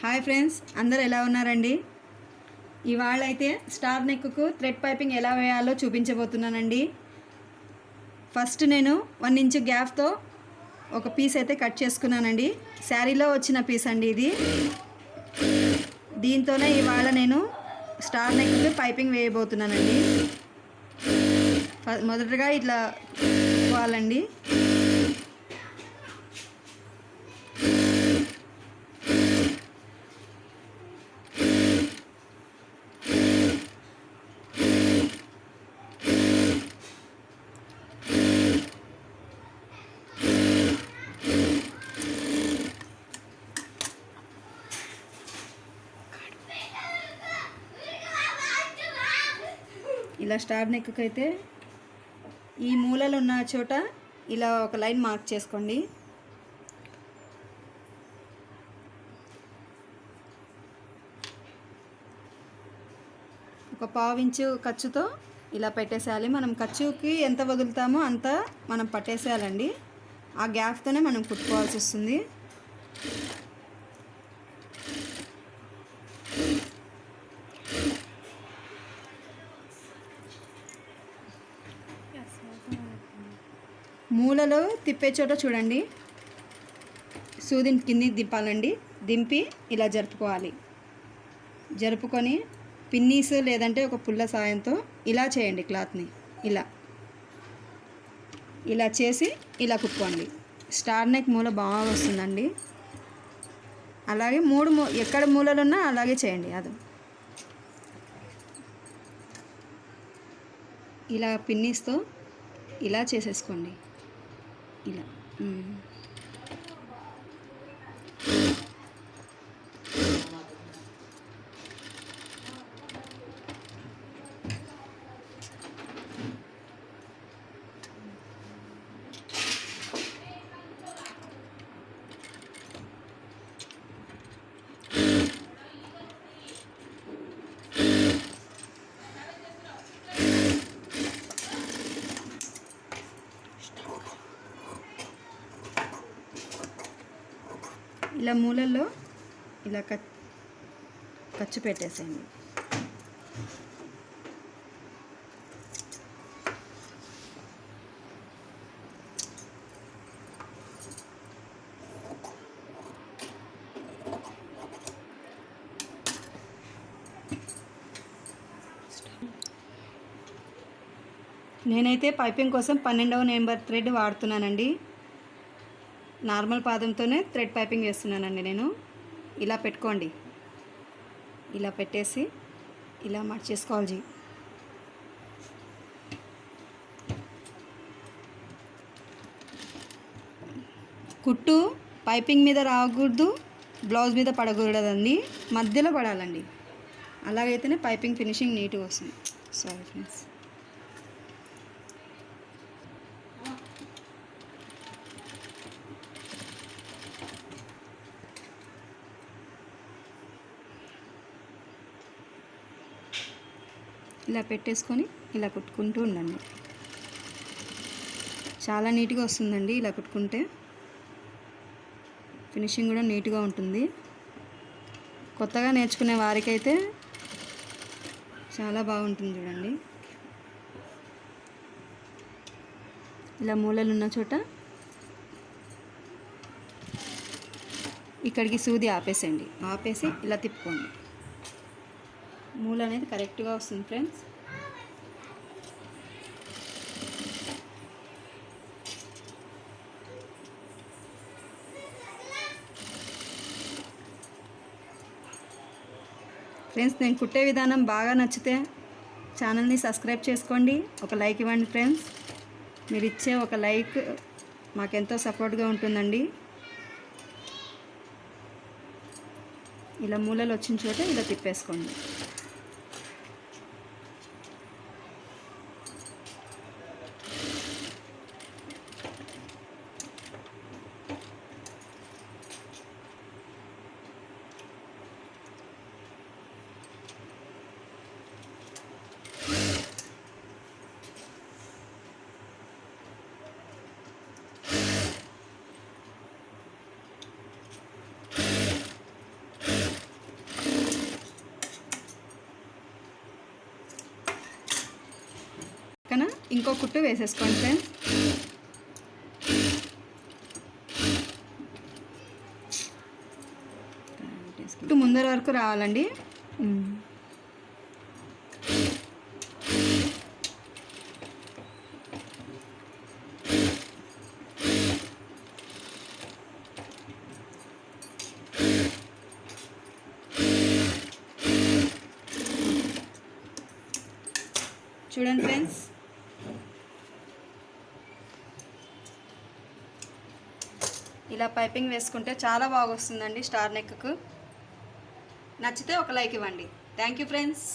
Hi friends, అందరు ఎలా ఉన్నారండి? ఇవాళ అయితే స్టార్ నెక్కు థ్రెడ్ పైపింగ్ ఎలా వేయాలో చూపించబోతున్నానండి. ఫస్ట్ నేను 1 ఇంచ్ గ్యాప్తో ఒక పీస్ అయితే కట్ చేసుకున్నానండి. శారీలో వచ్చిన పీస్ అండి ఇది. దీంతోనే ఇవాళ నేను స్టార్ నెక్కు పైపింగ్ వేయబోతున్నానండి. మొదటగా ఇట్లా పోవాలండి. ఇలా స్టార్ నెక్కి అయితే ఈ మూలలు ఉన్న చోట ఇలా ఒక లైన్ మార్క్ చేసుకోండి. ఒక 1/2 ఇంచు ఖర్చుతో ఇలా పెట్టేసేయాలి. మనం ఖర్చుకి ఎంత వదులుతామో అంత మనం పట్టేసేయాలండి. ఆ గ్యాప్తోనే మనం కుట్టుకోవాల్సి వస్తుంది. మూలలో తిప్పే చోట చూడండి, సూదిని కింది దింపాలండి. దింపి ఇలా జరుపుకోవాలి. జరుపుకొని పిన్నీస్ లేదంటే ఒక పుల్ల సాయంతో ఇలా చేయండి. క్లాత్ని ఇలా చేసి ఇలా కుట్టుకోండి. స్టార్ నెక్ మూల బాగా వస్తుందండి. అలాగే ఎక్కడ మూలలు ఉన్నా అలాగే చేయండి. అది ఇలా పిన్నీస్తో ఇలా చేసేసుకోండి. ఇలా ఇలా మూలల్లో ఇలా ఖర్చు పెట్టేసేయండి. నేనైతే పైపింగ్ కోసం 12వ నెంబర్ థ్రెడ్ వాడుతున్నానండి. నార్మల్ పాదంతోనే థ్రెడ్ పైపింగ్ వేస్తున్నానండి నేను. ఇలా పెట్టుకోండి. ఇలా పెట్టేసి ఇలా మర్చేసుకోవాలి. కుట్టు పైపింగ్ మీద రాకూడదు, బ్లౌజ్ మీద పడకూడదండి, మధ్యలో పడాలండి. అలాగైతేనే పైపింగ్ ఫినిషింగ్ నీట్గా వస్తుంది. Sorry friends. ఇలా పెట్టేసుకొని ఇలా కుట్టుకుంటూ ఉండండి. చాలా నీట్గా వస్తుందండి. ఇలా కుట్టుకుంటే ఫినిషింగ్ కూడా నీట్గా ఉంటుంది. కొత్తగా నేర్చుకునే వారికైతే చాలా బాగుంటుంది. చూడండి, ఇలా మూలలు ఉన్న చోట ఇక్కడికి సూది ఆపేసేయండి. ఆపేసి ఇలా తిప్పుకోండి. మూల అనేది కరెక్ట్గా వస్తుంది ఫ్రెండ్స్. నేను కుట్టే విధానం బాగా నచ్చితే ఛానల్ని సబ్స్క్రైబ్ చేసుకోండి. ఒక లైక్ ఇవ్వండి ఫ్రెండ్స్. మీరు ఇచ్చే ఒక లైక్ మాకెంతో సపోర్ట్గా ఉంటుందండి. ఇలా మూలలు వచ్చిన చోట ఇలా తిప్పేసుకోండి. ఇంకో కుట్టు వేసేసుకోండి ఫ్రెండ్స్. కుట్టు ముందర వరకు రావాలండి. చూడండి ఫ్రెండ్స్, ఇలా పైపింగ్ వేసుకుంటే చాలా బాగా వస్తుందండి స్టార్ నెక్కు. నచ్చితే ఒక లైక్ ఇవ్వండి. Thank you friends.